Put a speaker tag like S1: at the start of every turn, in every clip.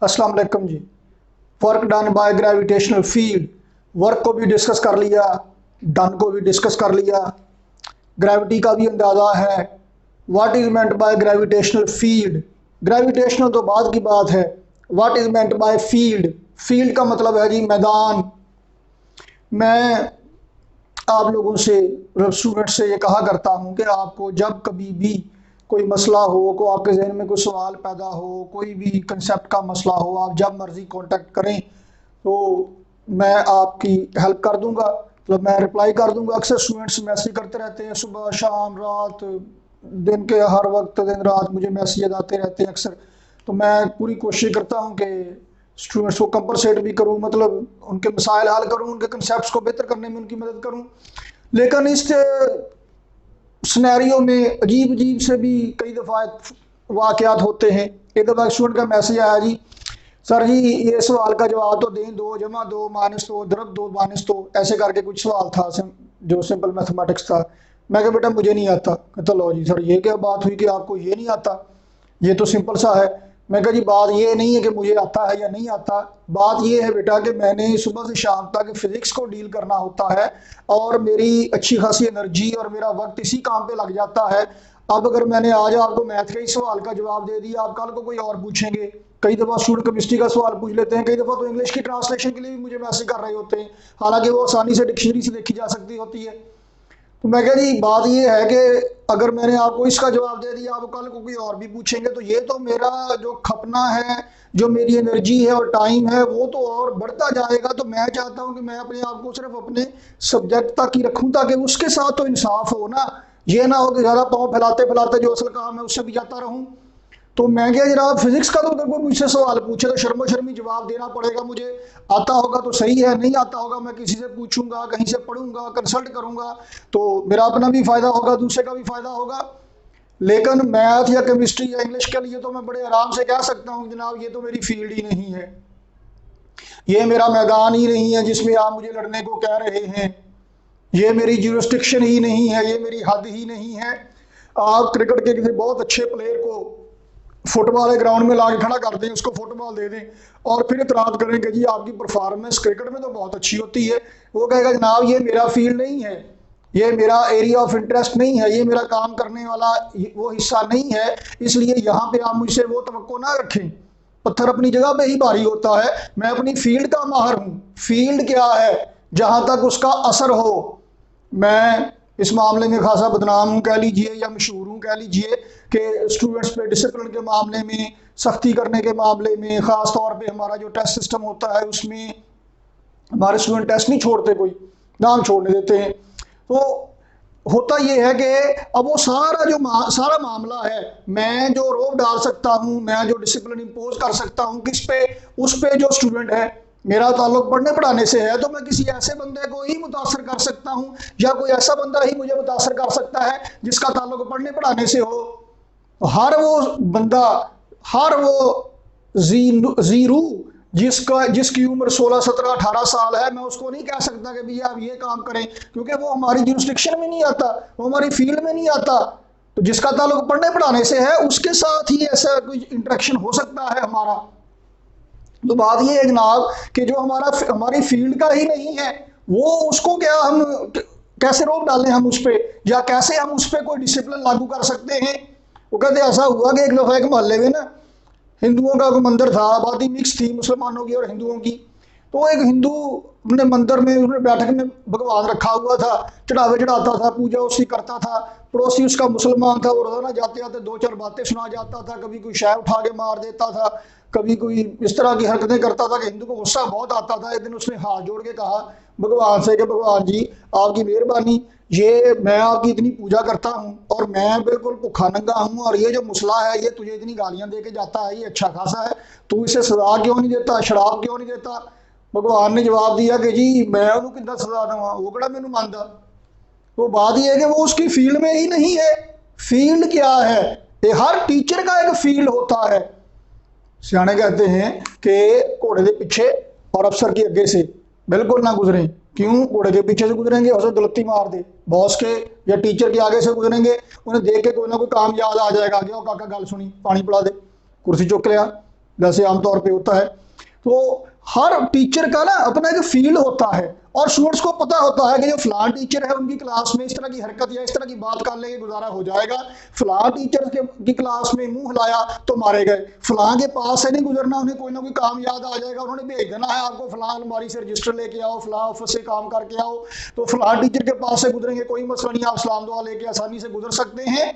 S1: अस्सलाम वालेकुम जी। Work done by gravitational field, work को भी डिस्कस कर लिया, डन को भी डिस्कस कर लिया, ग्रेविटी का भी अंदाज़ा है। What is meant by gravitational field, gravitational तो बाद की बात है। What is meant by field, field का मतलब है जी मैदान। मैं आप लोगों से, स्टूडेंट से ये कहा करता हूँ कि आपको जब कभी भी कोई मसला हो, को आपके जहन में कोई सवाल पैदा हो, कोई भी कंसेप्ट का मसला हो, आप जब मर्ज़ी कांटेक्ट करें तो मैं आपकी हेल्प कर दूंगा, मतलब मैं रिप्लाई कर दूंगा। अक्सर स्टूडेंट्स मैसेज करते रहते हैं, सुबह शाम रात, दिन के हर वक्त, दिन रात मुझे मैसेज आते रहते हैं अक्सर। तो मैं पूरी कोशिश करता हूँ कि स्टूडेंट्स को कंपनसेट भी करूँ, मतलब उनके मसाइल हल करूँ, उनके कंसेप्ट को बेहतर करने में उनकी मदद करूँ। लेकिन इस सिनेरियो में अजीब अजीब से भी कई दफ़ा वाक़यात होते हैं। एक दफ़ा स्टूडेंट का मैसेज आया जी, सर जी ये सवाल का जवाब तो दें, 2 जमा 2 माइनस 2 दरब 2 माइनस 2, ऐसे करके कुछ सवाल था जो सिंपल मैथमेटिक्स था। मैं कहा बेटा मुझे नहीं आता। कहता लो जी सर ये क्या बात हुई कि आपको ये नहीं आता, ये तो सिंपल सा है। मैं कहा जी बात ये नहीं है कि मुझे आता है या नहीं आता, बात ये है बेटा कि मैंने सुबह से शाम तक फिजिक्स को डील करना होता है और मेरी अच्छी खासी एनर्जी और मेरा वक्त इसी काम पे लग जाता है। अब अगर मैंने आज आपको मैथ के ही सवाल का जवाब दे दिया, आप कल को कोई और पूछेंगे। कई दफ़ा स्टूडेंट केमिस्ट्री का सवाल पूछ लेते हैं, कई दफ़ा तो इंग्लिश की ट्रांसलेशन के लिए भी मुझे मैसेज कर रहे होते हैं, हालांकि वो आसानी से डिक्शनरी से देखी जा सकती होती है। तो मैं कह जी बात ये है कि अगर मैंने आपको इसका जवाब दे दिया, आप कल को कोई और भी पूछेंगे, तो ये तो मेरा जो खपना है, जो मेरी एनर्जी है और टाइम है, वो तो और बढ़ता जाएगा। तो मैं चाहता हूँ कि मैं अपने आप को सिर्फ अपने सब्जेक्ट तक ही रखूँ, ताकि उसके साथ तो इंसाफ हो ना। ये ना हो कि ज़्यादा पाँव फैलाते फैलाते जो असल काम है उससे भी जाता रहूँ। तो मैं क्या जनाब फिजिक्स का तो अगर कोई मुझसे सवाल पूछे तो शर्मो शर्मी जवाब देना पड़ेगा मुझे। आता होगा तो सही है, नहीं आता होगा मैं किसी से पूछूंगा, कहीं से पढ़ूंगा, कंसल्ट करूंगा, तो मेरा अपना भी फायदा होगा, दूसरे का भी फायदा होगा। लेकिन मैथ या केमिस्ट्री या इंग्लिश के लिए तो मैं बड़े आराम से कह सकता हूँ जनाब ये तो मेरी फील्ड ही नहीं है, ये मेरा मैदान ही नहीं है जिसमें आप मुझे लड़ने को कह रहे हैं, ये मेरी ज्यूरिस्डिक्शन ही नहीं है, ये मेरी हद ही नहीं है। आप क्रिकेट के किसी बहुत अच्छे प्लेयर को फुटबॉल के ग्राउंड में ला के खड़ा कर दें, उसको फुटबॉल दे दें और फिर इतराज़ करें कि जी आपकी परफॉर्मेंस क्रिकेट में तो बहुत अच्छी होती है। वो कहेगा जनाब ये मेरा फील्ड नहीं है, ये मेरा एरिया ऑफ इंटरेस्ट नहीं है, ये मेरा काम करने वाला वो हिस्सा नहीं है, इसलिए यहाँ पे आप मुझसे वो तवक्को ना रखें। पत्थर अपनी जगह पे ही भारी होता है। मैं अपनी फील्ड का माहर हूँ। फील्ड क्या है, जहाँ तक उसका असर हो। मैं इस मामले में खासा बदनाम हूँ कह लीजिए, या मशहूर हूँ कह लीजिए, कि स्टूडेंट्स पे डिसिप्लिन के मामले में, सख्ती करने के मामले में, ख़ास तौर पे हमारा जो टेस्ट सिस्टम होता है उसमें हमारे स्टूडेंट टेस्ट नहीं छोड़ते, कोई नाम छोड़ने देते हैं। तो होता ये है कि अब वो सारा जो सारा मामला है, मैं जो रोक डाल सकता हूँ, मैं जो डिसिप्लिन इम्पोज कर सकता हूँ किस पे, उस पे जो स्टूडेंट है, मेरा ताल्लुक पढ़ने पढ़ाने से है, तो मैं किसी ऐसे बंदे को ही मुतासर कर सकता हूँ, या कोई ऐसा बंदा ही मुझे मुतासर कर सकता है जिसका ताल्लुक पढ़ने पढ़ाने से हो। हर वो बंदा, हर वो जीरू जिसकी उम्र 16 17 18 साल है, मैं उसको नहीं कह सकता कि भैया आप ये काम करें, क्योंकि वो हमारी जुरिस्डिक्शन में नहीं आता, वो हमारी फील्ड में नहीं आता। तो जिसका ताल्लुक पढ़ने पढ़ाने से है उसके साथ ही ऐसा कोई इंटरेक्शन हो सकता है हमारा। तो बात ये है जनाब कि जो हमारी फील्ड का ही नहीं है, वो उसको क्या हम कैसे रोक डालें हम उस पर, या कैसे हम उस पर कोई डिसिप्लिन लागू कर सकते हैं। वो कहते ऐसा हुआ कि एक दफ़ा एक मोहल्ले में ना हिंदुओं का कोई मंदिर था, आबादी मिक्स थी मुसलमानों की और हिंदुओं की। तो एक हिंदू अपने मंदिर में, उसने बैठक में भगवान रखा हुआ था, चढ़ावे चढ़ाता था, पूजा उसकी करता था। पड़ोसी उसका मुसलमान था, वो रोजाना जाते आते 2 4 बातें सुना जाता था, कभी कोई शय उठा के मार देता था, कभी कोई इस तरह की हरकतें करता था कि हिंदू को गुस्सा बहुत आता था। एक दिन उसने हाथ जोड़ के कहा भगवान से कि भगवान जी आपकी मेहरबानी, ये मैं आपकी इतनी पूजा करता हूँ और मैं बिल्कुल भूखा नंगा हूँ, और ये जो मुसला है ये तुझे इतनी गालियाँ दे के जाता है, ये अच्छा खासा है, तू इसे सजा क्यों नहीं देता, शराब क्यों नहीं देता। भगवान ने जवाब दिया कि जी मैं उन्होंने कितना सजा देवा, वो कड़ा मैनू मानता। तो बात यह है कि वो उसकी फील्ड में ही नहीं है। फील्ड क्या है, ये हर टीचर का एक फील्ड होता है। सियाने कहते हैं कि घोड़े के पीछे और अफसर के आगे से बिल्कुल ना गुजरें। क्यों, घोड़े के पीछे से गुजरेंगे उसे गलती मार दे, बॉस के या टीचर के आगे से गुजरेंगे, उन्हें देख के कोई ना कोई काम याद आ जाएगा, गया काका गल सुनी पानी पिला दे, कुर्सी चुक लिया, जैसे आमतौर पे होता है। तो हर टीचर का ना अपना एक फील्ड होता है और स्टूडेंट्स को पता होता है कि जो फलां टीचर है उनकी क्लास में इस तरह की हरकत या इस तरह की बात कर लेंगे गुजारा हो जाएगा, फलां टीचर की क्लास में मुंह हिलाया तो मारे गए, फलां के पास से नहीं गुजरना, उन्हें कोई ना कोई काम याद आ जाएगा, उन्होंने भेज देना है आपको फलां अलमारी से रजिस्टर लेके आओ, फलां ऑफिस से काम करके आओ, तो फलां टीचर के पास से गुजरेंगे, कोई मसला नहीं, आप सलाम दुआ लेके आसानी से गुजर सकते हैं।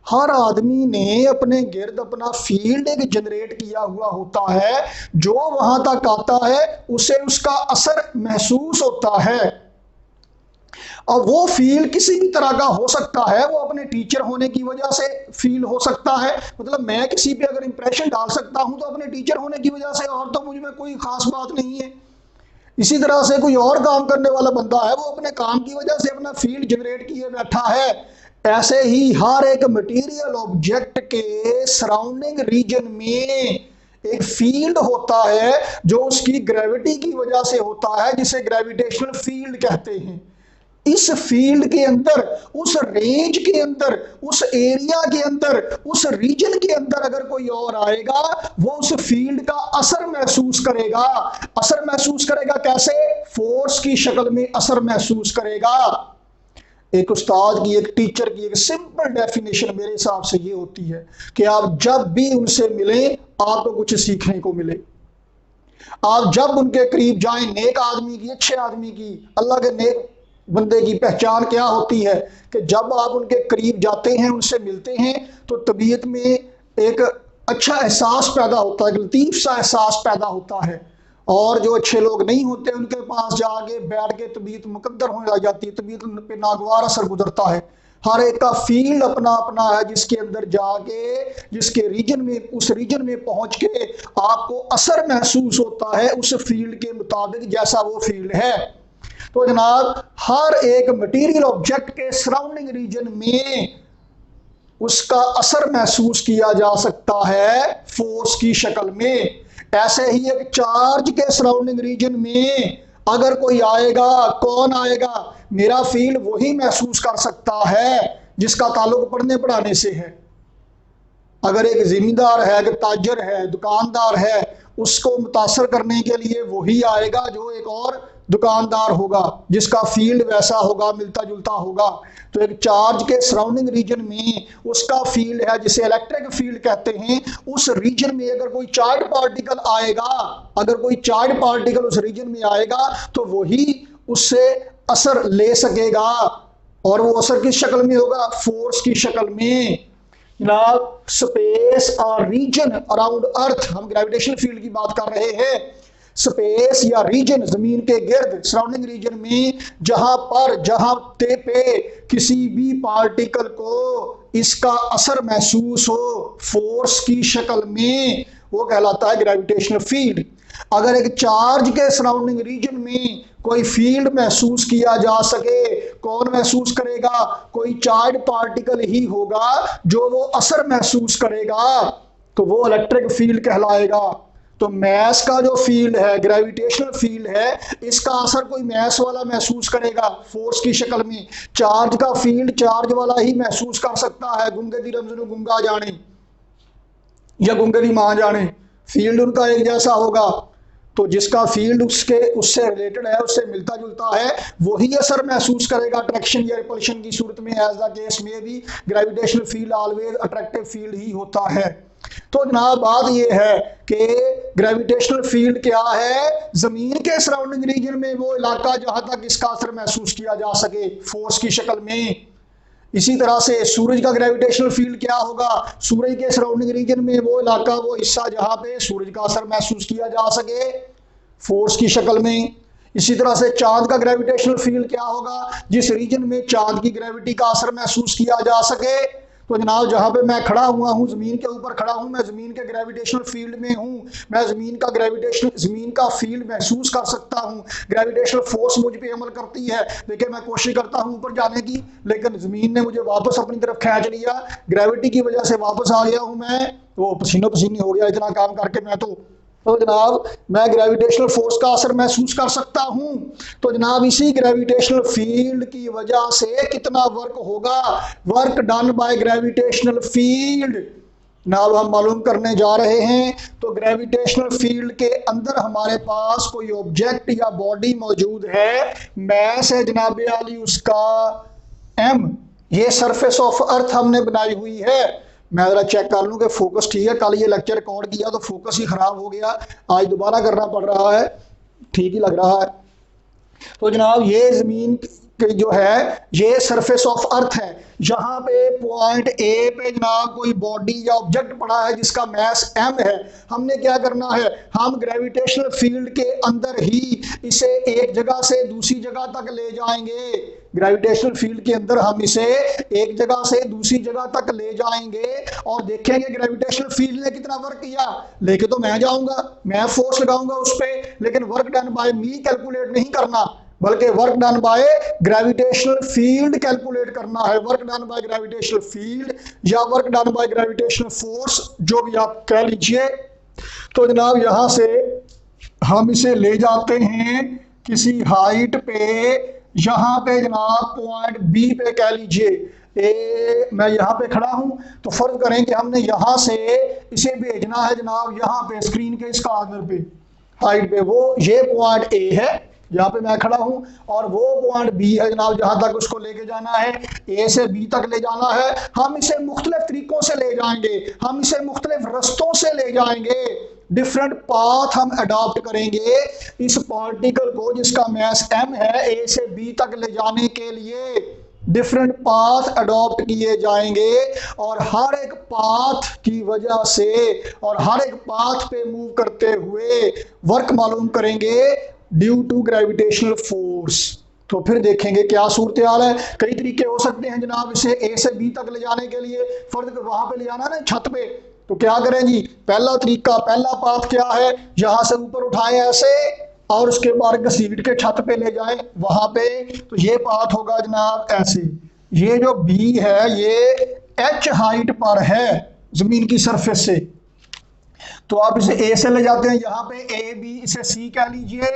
S1: हर आदमी ने अपने गिर्द अपना फील्ड एक जनरेट किया हुआ होता है, जो वहां तक आता है उसे उसका असर महसूस होता है। और वो फील किसी भी तरह का हो सकता है, वो अपने टीचर होने की वजह से फील हो सकता है, मतलब मैं किसी पे अगर इंप्रेशन डाल सकता हूं तो अपने टीचर होने की वजह से, और तो मुझ में कोई खास बात नहीं है। इसी तरह से कोई और काम करने वाला बंदा है, वो अपने काम की वजह से अपना फील्ड जनरेट किए बैठा है। ऐसे ही हर एक मटेरियल ऑब्जेक्ट के सराउंडिंग रीजन में एक फील्ड होता है जो उसकी ग्रेविटी की वजह से होता है, जिसे ग्रेविटेशनल फील्ड कहते हैं। इस फील्ड के अंदर, उस रेंज के अंदर, उस एरिया के अंदर, उस रीजन के अंदर अगर कोई और आएगा, वो उस फील्ड का असर महसूस करेगा। असर महसूस करेगा कैसे? फोर्स की शक्ल में असर महसूस करेगा। एक उस्ताद की, एक टीचर की एक सिंपल डेफिनेशन मेरे हिसाब से ये होती है कि आप जब भी उनसे मिलें आपको कुछ सीखने को मिले। आप जब उनके करीब जाएं, नेक आदमी की, अच्छे आदमी की, अल्लाह के नेक बंदे की पहचान क्या होती है कि जब आप उनके करीब जाते हैं, उनसे मिलते हैं, तो तबीयत में एक अच्छा एहसास पैदा होता है, एक लतीफ सा एहसास पैदा होता है। और जो अच्छे लोग नहीं होते उनके पास जाके बैठ के तबीयत मुकद्दर होने लग जाती है, तबीयत पे नागवार असर गुजरता है। हर एक का फील्ड अपना अपना है, जिसके अंदर जाके, जिसके रीजन में, उस रीजन में पहुंच के आपको असर महसूस होता है उस फील्ड के मुताबिक जैसा वो फील्ड है। तो जनाब, हर एक मटेरियल ऑब्जेक्ट के सराउंडिंग रीजन में उसका असर महसूस किया जा सकता है फोर्स की शक्ल में। ऐसे ही एक चार्ज के सराउंडिंग रीजन में अगर कोई आएगा, कौन आएगा? मेरा फील्ड वही महसूस कर सकता है जिसका ताल्लुक पढ़ने पढ़ाने से है। अगर एक जिम्मेदार है, एक ताजर है, दुकानदार है, उसको मुतासर करने के लिए वही आएगा जो एक और दुकानदार होगा, जिसका फील्ड वैसा होगा, मिलता जुलता होगा। तो एक चार्ज के सराउंडिंग रीजन में उसका फील्ड है, जिसे इलेक्ट्रिक फील्ड कहते हैं। उस रीजन में अगर कोई चार्ज पार्टिकल आएगा, अगर कोई चार्ज पार्टिकल उस रीजन में आएगा, तो वही उससे असर ले सकेगा। और वो असर किस शक्ल में होगा? फोर्स की शक्ल में। जनाब, स्पेस और रीजन अराउंड अर्थ, हम ग्रेविटेशनल फील्ड की बात कर रहे हैं। स्पेस या रीजन, जमीन के गिर्द, सराउंडिंग रीजन में जहां पे किसी भी पार्टिकल को इसका असर महसूस हो फोर्स की शक्ल में, वो कहलाता है ग्रेविटेशनल फील्ड। अगर एक चार्ज के सराउंडिंग रीजन में कोई फील्ड महसूस किया जा सके, कौन महसूस करेगा? कोई चार्ज पार्टिकल ही होगा जो वो असर महसूस करेगा, तो वो इलेक्ट्रिक फील्ड कहलाएगा। तो मैस का जो फील्ड है, ग्रेविटेशनल फील्ड है, इसका असर कोई मैस वाला महसूस करेगा फोर्स की शक्ल में। चार्ज का फील्ड चार्ज वाला ही महसूस कर सकता है। गुंगे दी रमजनू गुंगा जाने या गुंगे दी मां जाने, फील्ड उनका एक जैसा होगा। तो जिसका फील्ड उससे रिलेटेड है, उससे मिलता जुलता है, वही असर महसूस करेगा अट्रैक्शन या रिपल्शन की सूरत में। एज द केस में भी gravitational field always attractive field ही होता है। तो जनाब, बात यह है कि ग्रेविटेशनल फील्ड क्या है? जमीन के सराउंडिंग रीजन में वो इलाका जहां तक इसका असर महसूस किया जा सके फोर्स की शक्ल में। इसी तरह से सूरज का ग्रेविटेशनल फील्ड क्या होगा? सूरज के सराउंडिंग रीजन में वो इलाका, वो हिस्सा जहां पे सूरज का असर महसूस किया जा सके फोर्स की शक्ल में। इसी तरह से चांद का ग्रेविटेशनल फील्ड क्या होगा? जिस रीजन में चांद की ग्रेविटी का असर महसूस किया जा सके। तो जनाब, जहां पे मैं खड़ा हुआ हूं, जमीन के ऊपर खड़ा हूं, मैं जमीन के ग्रेविटेशनल फील्ड में हूं, मैं जमीन का फील्ड महसूस कर सकता हूं। ग्रेविटेशनल फोर्स मुझ पे अमल करती है। देखिए, मैं कोशिश करता हूं ऊपर जाने की, लेकिन जमीन ने मुझे वापस अपनी तरफ खींच लिया, ग्रेविटी की वजह से वापस आ गया हूं मैं, तो पसीनो पसीनी हो गया इतना काम करके मैं। तो जनाब, मैं ग्रेविटेशनल फोर्स का असर महसूस कर सकता हूं। तो जनाब, इसी ग्रेविटेशनल फील्ड की वजह से कितना वर्क होगा? Work done by gravitational field नाम हम मालूम करने जा रहे हैं। तो ग्रेविटेशनल फील्ड के अंदर हमारे पास कोई ऑब्जेक्ट या बॉडी मौजूद है, मैस है जनाब आली उसका m, ये सरफेस ऑफ अर्थ हमने बनाई हुई है। मैं जरा चेक कर लूं कि फोकस ठीक है। कल ये लेक्चर रिकॉर्ड किया तो फोकस ही खराब हो गया, आज दोबारा करना पड़ रहा है, ठीक ही लग रहा है। तो जनाब ये जमीन जो है ये सरफेस ऑफ अर्थ है। यहाँ पे पॉइंट ए पे जनाब कोई बॉडी या ऑब्जेक्ट पड़ा है जिसका मैस m है। हमने क्या करना है, हम ग्रेविटेशनल फील्ड के अंदर ही इसे एक जगह से दूसरी जगह तक ले जाएंगे। ग्रेविटेशनल फील्ड के अंदर हम इसे एक जगह से दूसरी जगह तक ले जाएंगे और देखेंगे ग्रेविटेशनल फील्ड ने कितना वर्क किया। लेके तो मैं जाऊंगा, मैं फोर्स लगाऊंगा उस पर, लेकिन work done by me calculate नहीं करना, बल्कि work done by gravitational field calculate करना है। Work done by gravitational field या work done by gravitational force, जो भी आप कह लीजिए। तो जनाब यहां से हम इसे ले जाते हैं किसी हाइट पे, यहां पे जनाब पॉइंट बी पे कह लीजिए मैं यहाँ पे खड़ा हूं, तो फर्ज करें कि हमने यहां से इसे भेजना है जनाब यहाँ पे स्क्रीन के इस कॉर्नर पे हाइट पे, वो ये पॉइंट ए है यहाँ पे मैं खड़ा हूं, और वो पॉइंट बी है जनाब जहां तक उसको लेके जाना है, ए से बी तक ले जाना है। हम इसे मुख्तलिफ तरीकों से ले जाएंगे, हम इसे मुख्तलिफ रस्तों से ले जाएंगे, डिफरेंट पाथ हम अडॉप्ट करेंगे इस पार्टिकल को जिसका मैस m है, ए से बी तक ले जाने के लिए डिफरेंट पाथ अडॉप्ट किए जाएंगे। और हर एक पाथ की वजह से और हर एक पाथ पे मूव करते हुए वर्क मालूम करेंगे ड्यू टू ग्रेविटेशनल फोर्स। तो फिर देखेंगे क्या सूरत हाल है। कई तरीके हो सकते हैं जनाब इसे ए से बी तक ले जाने के लिए। फर्ज वहां पे ले जाना ना छत पे, तो क्या करें जी, पहला तरीका, पहला पाथ क्या है, यहां से ऊपर उठाएं ऐसे और उसके बाद घसीट के छत पे ले जाएं वहां पे, तो ये पाथ होगा जनाब ऐसे। ये जो बी है ये h हाइट पर है जमीन की सरफेस से, तो आप इसे ए से ले जाते हैं यहाँ पे ए बी, इसे सी कह लीजिए,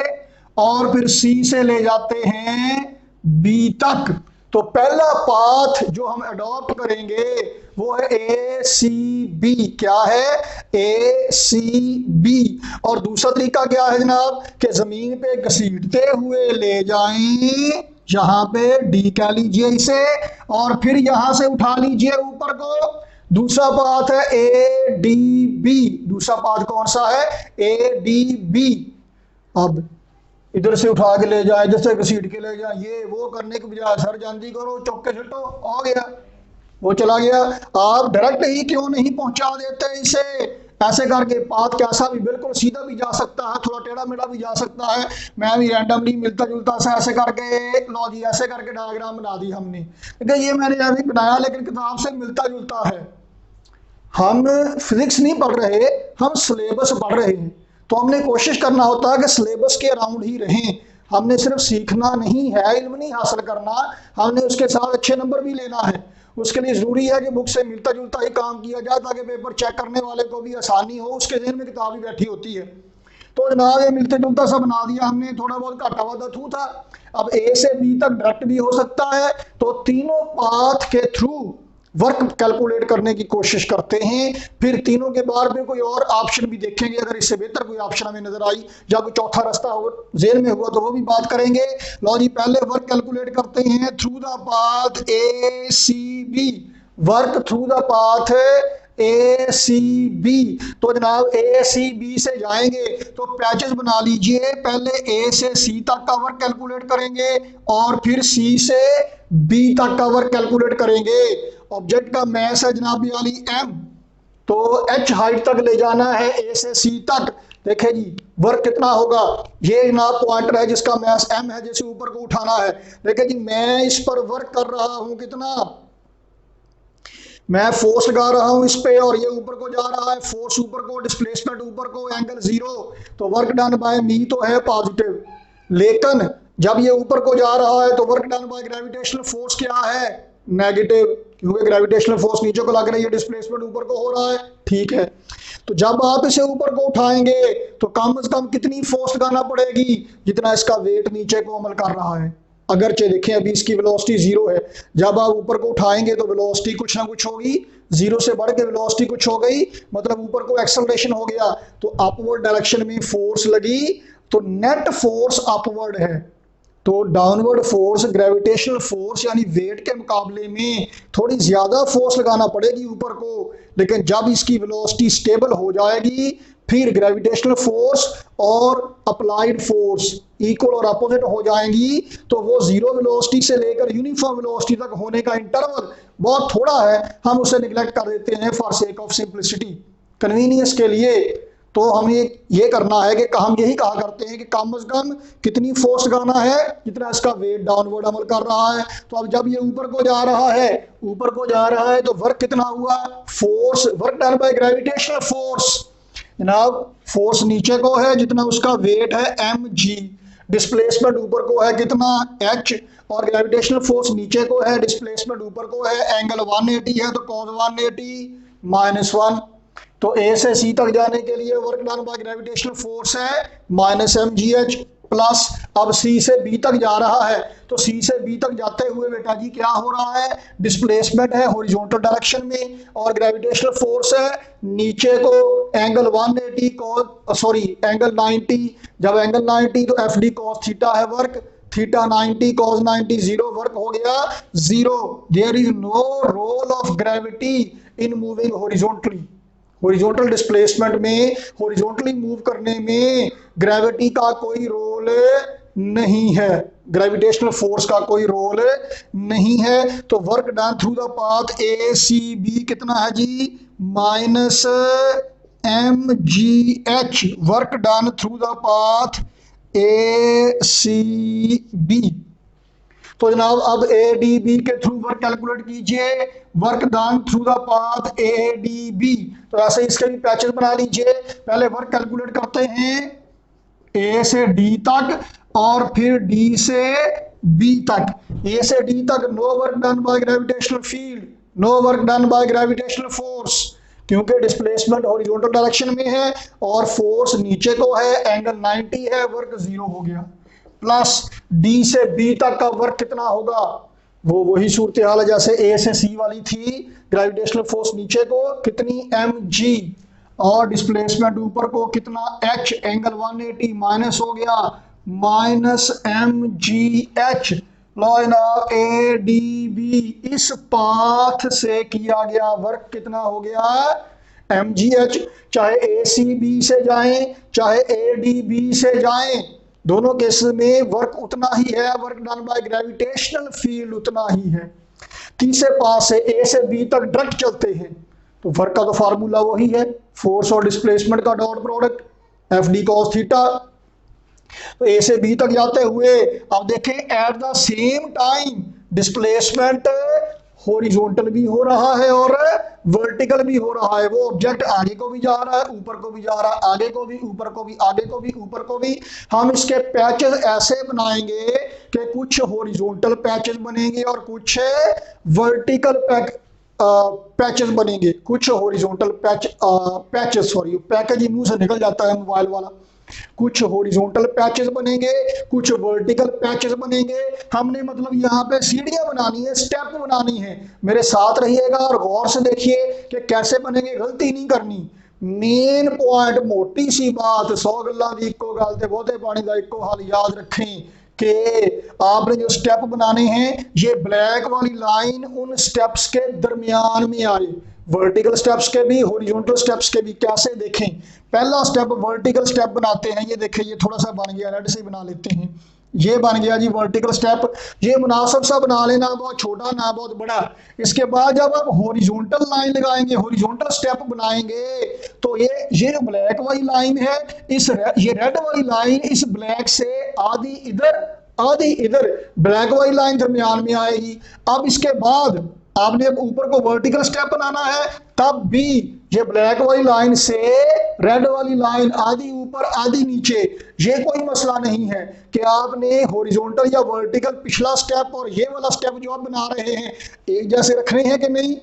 S1: और फिर सी से ले जाते हैं बी तक। तो पहला पाथ जो हम अडॉप्ट करेंगे वो है ए सी बी। क्या है, ए सी बी। और दूसरा तरीका क्या है जनाब कि जमीन पे घसीटते हुए ले जाएं, यहाँ पे डी कह लीजिए इसे, और फिर यहां से उठा लीजिए ऊपर को। दूसरा पाथ है ए डी बी। दूसरा पाथ कौन सा है, ए डी बी। अब इधर से उठा के ले जाए, इधर से घसीट के ले जाए, ये वो करने के बजाय सर जानती करो, चौके छुट्टो आ गया, वो चला गया। आप डायरेक्ट ही क्यों नहीं पहुंचा देते इसे, ऐसे करके पाथ कैसा भी, बिल्कुल सीधा भी जा सकता है, थोड़ा टेढ़ा मेढ़ा भी जा सकता है। मैं भी रैंडमली मिलता जुलता सा ऐसे करके लो जी, ऐसे करके डायग्राम बना दी हमने, क्योंकि ये मैंने अभी बनाया लेकिन किताब से मिलता जुलता है। हम फिजिक्स नहीं पढ़ रहे, हम सिलेबस पढ़ रहे हैं, तो हमने कोशिश करना होता है कि सिलेबस के अराउंड ही रहें। हमने सिर्फ सीखना नहीं है, इल्म नहीं हासिल करना, हमने उसके साथ अच्छे नंबर भी लेना है। उसके लिए ज़रूरी है कि बुक से मिलता जुलता ही काम किया जाए, ताकि पेपर चेक करने वाले को भी आसानी हो, उसके ज़हन में किताब ही बैठी होती है। तो जनाब ये मिलते जुलता सा बना दिया हमने, थोड़ा बहुत घाटा वादा थू था। अब ए से बी तक डायरेक्ट भी हो सकता है, तो तीनों पाथ के थ्रू वर्क कैलकुलेट करने की कोशिश करते हैं। फिर तीनों के बाद में कोई और ऑप्शन भी देखेंगे, अगर इससे बेहतर कोई ऑप्शन हमें नजर आई या कोई चौथा रास्ता जेल में हुआ तो वो भी बात करेंगे। लो जी, पहले वर्क कैलकुलेट करते हैं through the path A C B. Work through the path A C B. तो जनाब ए सी बी से जाएंगे तो पैचेस बना लीजिए, पहले ए से सी तक का वर्क कैलकुलेट करेंगे और फिर सी से बी तक का वर्क कैलकुलेट करेंगे। ऑब्जेक्ट का मैस है जनाब वाली m, तो h हाइट तक ले जाना है a से c तक। देखें जी वर्क कितना होगा, ये जनाब पॉइंटर है जिसका मैस m है, जैसे ऊपर को उठाना है। देखें जी मैं इस पर वर्क कर रहा हूं, कितना मैं फोर्स लगा रहा हूं इस पे, और ये ऊपर को जा रहा है, फोर्स ऊपर को, डिस्प्लेसमेंट ऊपर को, एंगल 0, तो वर्क डन बाय मी तो है पॉजिटिव। लेकिन जब ये ऊपर को जा रहा है तो work done by gravitational force क्या है, नेगेटिव, क्योंकि ग्रेविटेशनल फोर्स नीचे को लग रही है, डिस्प्लेसमेंट ऊपर को हो रहा है, ठीक है। तो जब आप इसे ऊपर को उठाएंगे तो कम से कम कितनी फोर्स लगाना पड़ेगी, जितना इसका वेट नीचे को अमल कर रहा है, अगरचे देखें अभी इसकी वेलोसिटी 0 है, जब आप ऊपर को उठाएंगे तो वेलोसिटी कुछ ना कुछ होगी, 0 से बढ़ के वेलोसिटी कुछ हो गई, मतलब ऊपर को एक्सेलरेशन हो गया, तो अपवर्ड डायरेक्शन में फोर्स लगी, तो नेट फोर्स अपवर्ड है। तो डाउनवर्ड फोर्स ग्रेविटेशनल फोर्स यानी वेट के मुकाबले में थोड़ी ज्यादा फोर्स लगाना पड़ेगी ऊपर को, लेकिन जब इसकी वेलोसिटी स्टेबल हो जाएगी फिर ग्रेविटेशनल फोर्स और अप्लाइड फोर्स इक्वल और अपोजिट हो जाएंगी, तो वो जीरो वेलोसिटी से लेकर यूनिफॉर्म वेलोसिटी तक होने का इंटरवल बहुत थोड़ा है, हम उसे निगलेक्ट कर देते हैं for sake of simplicity, convenience के लिए। तो हमें ये करना है कि हम यही कहा करते हैं कि कम से कम कितनी फोर्स लगाना है जितना इसका वेट डाउनवर्ड अमल कर रहा है। तो अब जब ये ऊपर को जा रहा है, ऊपर को जा रहा है, तो वर्क कितना हुआ, force work done by gravitational force, जनाब फोर्स नीचे को है जितना उसका वेट है mg, डिस्प्लेसमेंट ऊपर को है कितना h, और ग्रेविटेशनल फोर्स नीचे को है, डिस्प्लेसमेंट ऊपर को है, एंगल 180 है तो cos 180 -1। तो A से C तक जाने के लिए work done by gravitational force है -mgh प्लस, अब C से B तक जा रहा है, तो C से B तक जाते हुए बेटा जी क्या हो रहा है, डिस्प्लेसमेंट है हॉरिजॉन्टल डायरेक्शन में और ग्रेविटेशनल फोर्स है नीचे को, एंगल 180 एंगल 90, जब एंगल 90 तो FD cos थीटा है वर्क, थीटा 90 cos 90 0 वर्क हो गया 0। There is no role of gravity in moving horizontally, horizontal displacement में, हॉरिजॉन्टली मूव करने में ग्रेविटी का कोई रोल नहीं है, ग्रेविटेशनल फोर्स का कोई रोल नहीं है। तो work done through the path ACB कितना है जी, -mgh, work done through the path ACB। तो जनाब अब ADB के थ्रू वर्क कैलकुलेट कीजिए, work done through the path ADB। तो ऐसे इसके भी पैचेस बना लीजिए, पहले वर्क कैलकुलेट करते हैं A से D तक और फिर D से B तक। A से D तक no work done by gravitational field, no work done by gravitational force, क्योंकि डिस्प्लेसमेंट हॉरिजॉन्टल डायरेक्शन में है और फोर्स नीचे को है, एंगल 90 है, वर्क 0 हो गया, प्लस D से B तक का वर्क कितना होगा, वो वही सूरत हाल है जैसे A से C वाली थी, ग्रेविटेशनल फोर्स नीचे को कितनी mg और डिस्प्लेसमेंट ऊपर को कितना h, एंगल 180 माइनस हो गया -mgh। लो ना ADB इस पाथ से किया गया वर्क कितना हो गया mgh, चाहे ACB से जाएं चाहे ADB से जाएं, दोनों केस में वर्क उतना ही है, work done by gravitational field उतना ही है। तीसरे पाथ से A से B तक डायरेक्ट चलते हैं तो वर्क का तो फार्मूला वही है, फोर्स और डिस्प्लेसमेंट का dot product FD cos theta. तो A से B तक जाते हुए अब देखें at the same time displacement horizontal भी हो रहा है और वर्टिकल भी हो रहा है, वो ऑब्जेक्ट आगे को भी जा रहा है, ऊपर को भी जा रहा है, आगे को भी, ऊपर को भी, आगे को भी, ऊपर को भी। हम इसके पैचेस ऐसे बनाएंगे कि कुछ हॉरिजॉन्टल पैचेस बनेंगे और कुछ वर्टिकल पैचेस बनेंगे, कुछ हॉरिजॉन्टल पैचेस पैकेज ही मुंह से निकल जाता है मोबाइल वाला, कुछ हॉरिजॉन्टल पैचेस बनेंगे, कुछ वर्टिकल पैचेस बनेंगे। हमने मतलब यहाँ पे सीढ़ियां बनानी है, स्टेप बनानी है, मेरे साथ रहिएगा और गौर से देखिए कि कैसे बनेंगे, गलती नहीं करनी। मेन पॉइंट मोटी सी बात, 100 गल्लां दी इक्को गल ते बहुते पानी दा इक्को हल, याद रखें कि आपने जो स्टेप बनाने हैं ये ब्लैक वाली लाइन उन स्टेप्स के दरमियान में आए, वर्टिकल स्टेप्स के भी हॉरिजॉन्टल स्टेप्स के भी। कैसे देखें, पहला स्टेप वर्टिकल स्टेप बनाते हैं, ये देखें ये थोड़ा सा बन गया, रेड से बना लेते हैं, ये बन गया जी वर्टिकल स्टेप, ये मुनासिब सा बना लेना, बहुत छोटा ना बहुत बड़ा। इसके बाद जब आप हॉरिजॉन्टल लाइन लगाएंगे, हॉरिजॉन्टल स्टेप बनाएंगे, तो ये जो ब्लैक वाली लाइन है, ये रेड वाली लाइन इस ब्लैक से आधी इधर आधी इधर, ब्लैक वाली लाइन दरमियान में आएगी। अब इसके बाद आपने ऊपर को वर्टिकल स्टेप बनाना है, तब भी ये ब्लैक वाली लाइन से रेड वाली लाइन आधी ऊपर आधी नीचे, ये कोई मसला नहीं है कि आपने हॉरिजॉन्टल या वर्टिकल पिछला स्टेप और ये वाला स्टेप जो आप बना रहे हैं एक जैसे रखने हैं कि नहीं।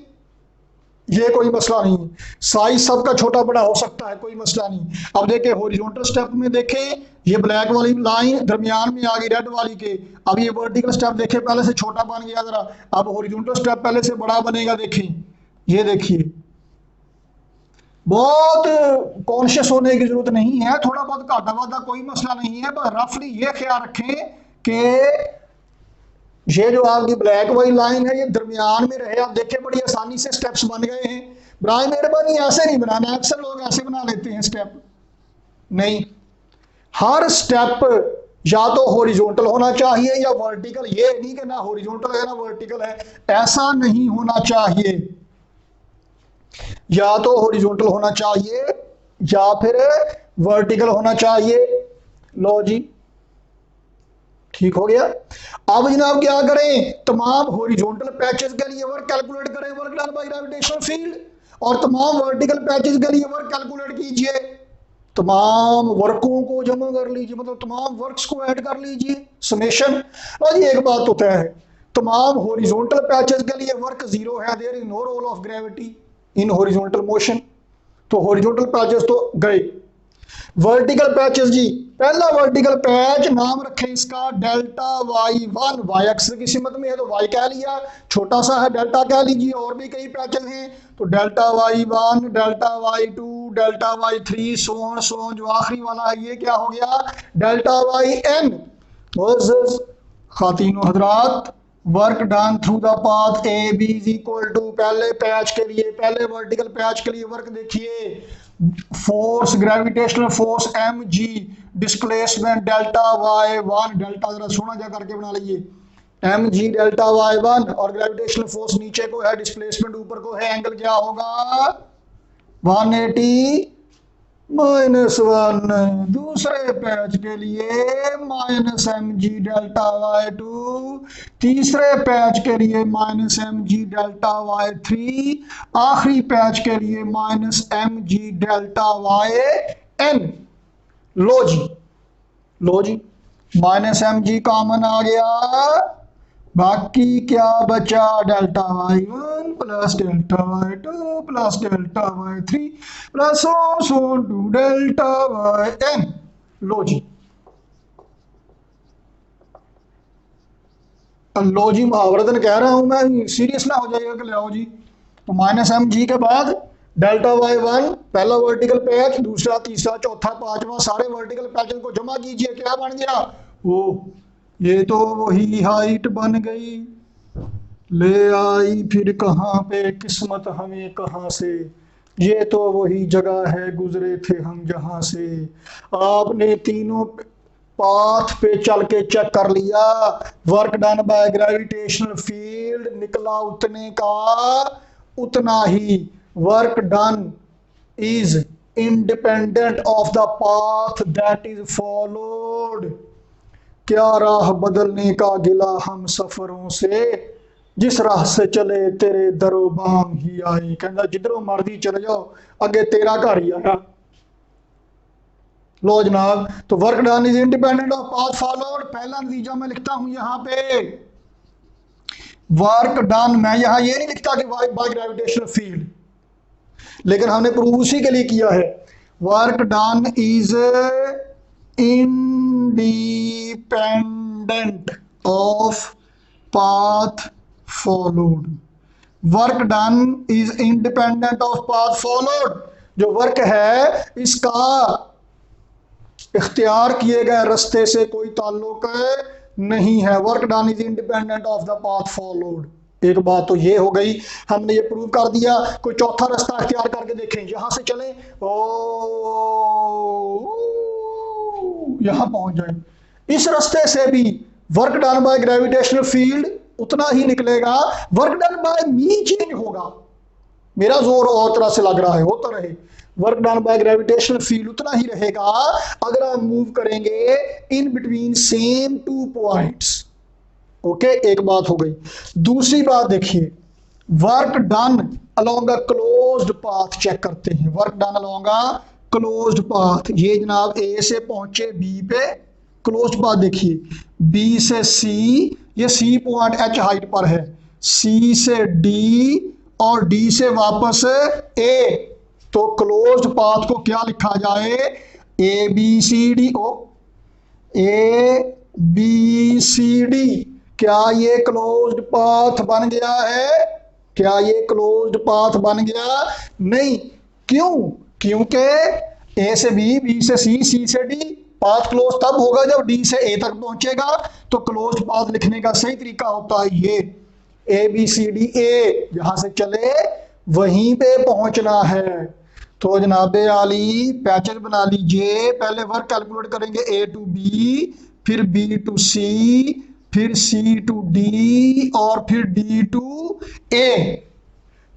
S1: ये कोई मसला नहीं है। साइज सबका छोटा बड़ा हो सकता है, कोई मसला नहीं। अब देखें हॉरिजॉन्टल स्टेप में देखें, ये ब्लैक वाली लाइन दरमियान में आ गई रेड वाली के। अब ये वर्टिकल स्टेप देखें पहले से छोटा बन गया जरा, अब हॉरिजॉन्टल स्टेप पहले से बड़ा बनेगा। देखें ये देखिए, बहुत कॉन्शियस होने की जरूरत नहीं है, थोड़ा बहुत घाटा वादा कोई मसला नहीं है, बस रफली ये ख्याल रखें कि ये जो आपकी ब्लैक वाली लाइन है ये दरमियान में रहे। आप देखें बड़ी आसानी से स्टेप्स बन गए हैं। बराए मेहरबानी ऐसे नहीं बनाना, अक्सर लोग ऐसे बना लेते हैं स्टेप, नहीं। हर स्टेप या तो हॉरिजॉन्टल होना चाहिए या वर्टिकल, ये नहीं कि ना हॉरिजॉन्टल है ना वर्टिकल है, ऐसा नहीं होना चाहिए। या तो हॉरिजॉन्टल होना चाहिए या फिर वर्टिकल होना चाहिए। लो जी ठीक हो गया। अब जनाब क्या करें, तमाम हॉरिजॉन्टल पैचेस के लिए वर्क कैलकुलेट करें, work done by gravitational field, और तमाम वर्टिकल पैचेस के लिए वर्क कैलकुलेट कीजिए। तमाम वर्कों को जमा कर लीजिए, मतलब तमाम वर्क्स को ऐड कर लीजिए, समेशन। और ये एक बात तो तय है, तमाम हॉरिजॉन्टल पैचेस के लिए वर्क जीरो है, there is no role of gravity in horizontal motion. तो हॉरिजॉन्टल पैचेस तो गए। वर्टिकल पैचेस जी, पहला वर्टिकल पैच नाम रखें इसका डेल्टा y1, वाई एक्स की सिमत में है तो y कह लिया, छोटा सा है डेल्टा कह लीजिए। और भी कई पैचेस हैं तो delta y1, delta y2, delta y3, सोन जो आखिरी वाला है ये क्या हो गया, डेल्टा yn। खातिनो हजरात, work done through the path A B is equal to, पहले पैच के लिए, पहले वर्टिकल पैच के लिए वर्क देखिए, force gravitational force mg, displacement delta y1, delta जरा सोना जा करके बना लीजिए, mg डेल्टा y1, और ग्रेविटेशनल फोर्स नीचे को है, डिस्प्लेसमेंट ऊपर को है, एंगल क्या होगा 180 -1। दूसरे पैच के लिए -mg डेल्टा y2, तीसरे पैच के लिए -mg डेल्टा y3, आखिरी पैच के लिए -mg डेल्टा yn। लो जी -mg कॉमन आ गया, बाकी क्या बचा, delta y1 plus delta y2 plus delta y3 plus so on to delta yn। लो जी मुहावरतन कह रहा हूं मैं, सीरियस ना हो जाएगा कि ले आओ जी। तो -mg के बाद डेल्टा y1 पहला वर्टिकल पैच, दूसरा, तीसरा, चौथा, पांचवा, सारे वर्टिकल पैचेस को जमा कीजिए, क्या बन गया, ओ ये तो वही हाइट बन गई, ले आई फिर कहाँ पे किस्मत हमें कहाँ से, ये तो वही जगह है गुजरे थे हम जहाँ से। आपने तीनों पाथ पे चल के चेक कर लिया, work done by gravitational field निकला उतने का उतना ही, work done is independent of the path that is followed. क्या राह बदलने का गिला हम सफरों से, जिस राह से चले तेरे दरो बाम ही आए। कहता जिधरों मर्जी चले जाओ अगे तेरा घर ही आया। लो जनाब, तो work done is independent of path followed. पहला नतीजा मैं लिखता हूं यहां पे, वर्क डन, मैं यहां ये नहीं लिखता कि बाय ग्रेविटेशनल फील्ड, लेकिन हमने प्रूव उसी के लिए किया है। Work done is independent of path followed. Work done is independent of path followed. जो वर्क है इसका इख्तियार किए गए रास्ते से कोई ताल्लुक नहीं है। Work done is independent of the path followed. एक बात तो ये हो गई, हमने ये प्रूव कर दिया। कोई चौथा रास्ता इख्तियार करके देखें, यहां से चले यहां पहुंच जाए, इस रास्ते से भी work done by gravitational field उतना ही निकलेगा। Work done by me change होगा, मेरा जोर और तरह से लग रहा है, होता रहे। Work done by gravitational field उतना ही रहेगा अगर हम मूव करेंगे in between same two points. Okay, एक बात हो गई। दूसरी बात देखिए, work done along a closed path check करते हैं। Work done along a closed path, ये जनाब ए से पहुंचे बी पे, क्लोज्ड पाथ देखिए, बी से सी, ये सी पॉइंट एच हाइट पर है, सी से डी और डी से वापस ए, तो क्लोज्ड पाथ को क्या लिखा जाए, A B C D. O A B C D, क्या ये क्लोज्ड पाथ बन गया है? क्या ये क्लोज्ड पाथ बन गया? नहीं। क्यों? क्योंकि ए से बी, बी से सी, सी से डी, पाथ क्लोज तब होगा जब डी से ए तक पहुंचेगा। तो क्लोज्ड पाथ लिखने का सही तरीका होता है ये, ए बी सी डी, ए जहां से चले वहीं पे पहुंचना है। तो जनाब आली पैचेज बना लीजिए, पहले वर्क कैलकुलेट करेंगे ए टू बी, फिर बी टू सी, फिर सी टू डी, और फिर डी टू ए।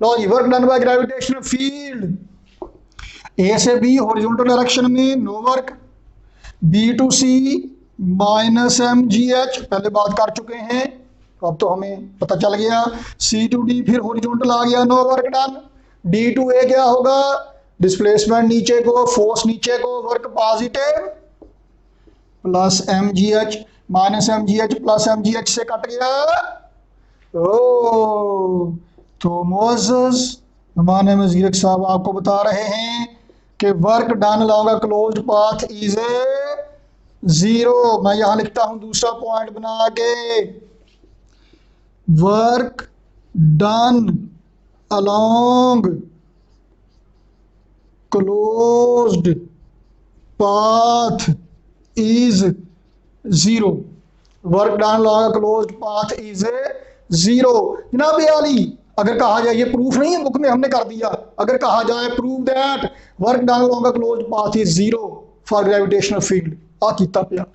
S1: लो जी, work done by gravitational field. A से बी हॉरिजॉन्टल डायरेक्शन में no work, B to C minus m g h, पहले बात कर चुके हैं, अब तो हमें पता चल गया। सी टू डी फिर हॉरिजॉन्टल आ गया, no work done. D to A क्या होगा, डिस्प्लेसमेंट नीचे को, फोर्स नीचे को, work positive, plus m g h, minus m g h plus m g h से कट गया। ओ तो मोअज़्ज़ज़ हमारे मज़ीर साहब आपको बता रहे हैं कि work done long a closed path is zero. मैं यहां लिखता हूं दूसरा पॉइंट बना के, work done along closed path is zero. Work done long closed path is zero. जनाब आली अगर कहा जाए, ये प्रूफ नहीं है बुक में, हमने कर दिया, अगर कहा जाए prove that work done long closed path is zero for gravitational field, आ किता पिया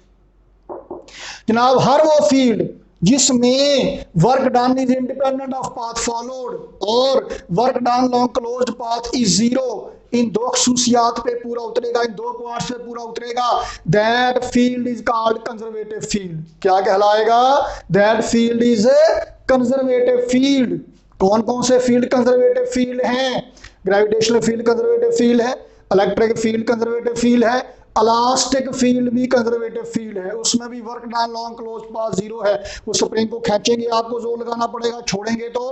S1: जनाब। हर वो फील्ड जिसमें work done is independent of path followed और work done long closed path is zero, इन दो खसूसियात पे पूरा उतरेगा, इन दो पॉइंट्स पे पूरा उतरेगा, that field is called conservative field. क्या कहलाएगा? That field is conservative field. कौन कौन से फील्ड कंजर्वेटिव फील्ड हैं? ग्रेविटेशनल फील्ड कंजर्वेटिव फील्ड है, इलेक्ट्रिक फील्ड कंजर्वेटिव फील्ड है, इलास्टिक फील्ड भी कंजर्वेटिव फील्ड है, उसमें भी work done long closed path zero है। उस स्प्रिंग को खींचेंगे आपको जोर लगाना पड़ेगा, छोड़ेंगे तो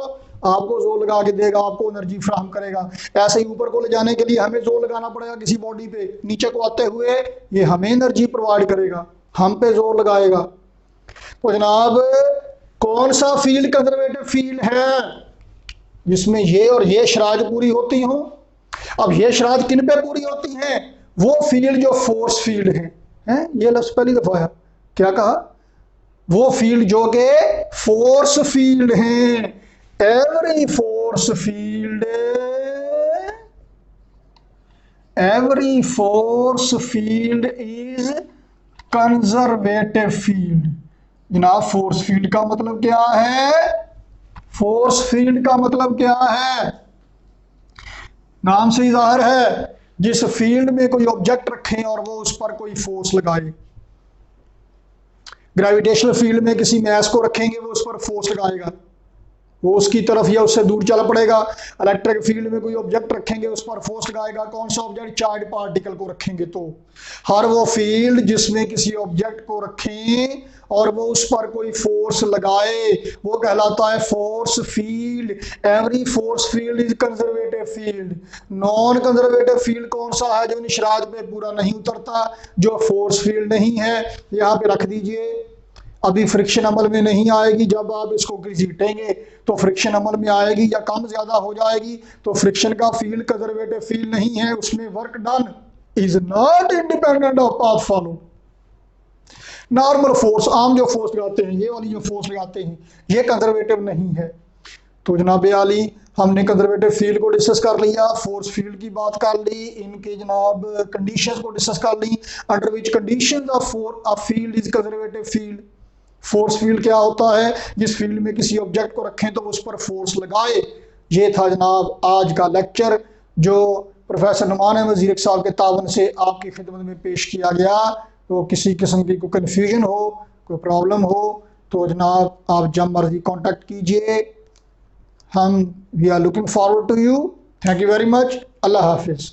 S1: आपको जोर लगा के देगा, आपको एनर्जी फ्राहम करेगा। ऐसे ही ऊपर को ले जाने के लिए हमें जोर लगाना पड़ेगा किसी बॉडी पे, नीचे को आते हुए ये हमें एनर्जी प्रोवाइड करेगा, हम पे जोर लगाएगा। तो जनाब कौन सा फील्ड कंजर्वेटिव फील्ड है? जिसमें ये और ये शरात पूरी होती हो। अब ये शरात किन पे पूरी होती हैं? वो फील्ड जो फोर्स फील्ड है, ये लफ्ज पहली दफा है, क्या कहा? वो फील्ड जो के फोर्स फील्ड हैं। Every force field, every force field is conservative field. जनाब फोर्स फील्ड का मतलब क्या है? फोर्स फील्ड का मतलब क्या है? नाम से ही जाहिर है, जिस फील्ड में कोई ऑब्जेक्ट रखें और वो उस पर कोई फोर्स लगाए। ग्रेविटेशनल फील्ड में किसी मैस को रखेंगे, वो उस पर फोर्स लगाएगा, वो उसकी तरफ या उससे दूर चल पड़ेगा। इलेक्ट्रिक फील्ड में कोई ऑब्जेक्ट रखेंगे, उस पर फोर्स लगाएगा। कौन सा ऑब्जेक्ट? चार्ज पार्टिकल को रखेंगे तो। हर वो फील्ड जिसमें किसी ऑब्जेक्ट को रखें और वो उस पर कोई फोर्स लगाए, वो कहलाता है force field. Every force field is conservative field. Non conservative field कौन सा है? जो इन शरात पे पूरा नहीं उतरता, जो फोर्स फील्ड नहीं है। यहाँ पे रख दीजिए, अभी फ्रिक्शन अमल में नहीं आएगी, जब आप इसको घसीटेंगे तो फ्रिक्शन अमल में आएगी या कम ज्यादा हो जाएगी। तो फ्रिक्शन का फील्ड कंजर्वेटिव फील्ड नहीं है, उसमें work done is not independent of path follow. Normal force, आम जो फोर्स लगाते हैं, ये वाली जो फोर्स लगाते हैं, ये कंजर्वेटिव नहीं है। तो जनाब आली हमने कंजर्वेटिव फील्ड को डिस्कस कर लिया, फोर्स फील्ड की बात कर ली, इनके जनाब कंडीशंस को डिस्कस कर ली, under which conditions of field is conservative field. Force field क्या होता है? जिस फील्ड में किसी ऑब्जेक्ट को रखें तो उस पर फोर्स लगाए। ये था जनाब आज का लेक्चर जो प्रोफेसर नुमान वजीर साहब के तावन से आपकी खिदमत में पेश किया गया। तो किसी किस्म की कोई कन्फ्यूजन हो, कोई प्रॉब्लम हो तो जनाब आप जब मर्जी कांटेक्ट कीजिए। हम we are looking forward to you. Thank you very much. अल्लाह हाफिज़।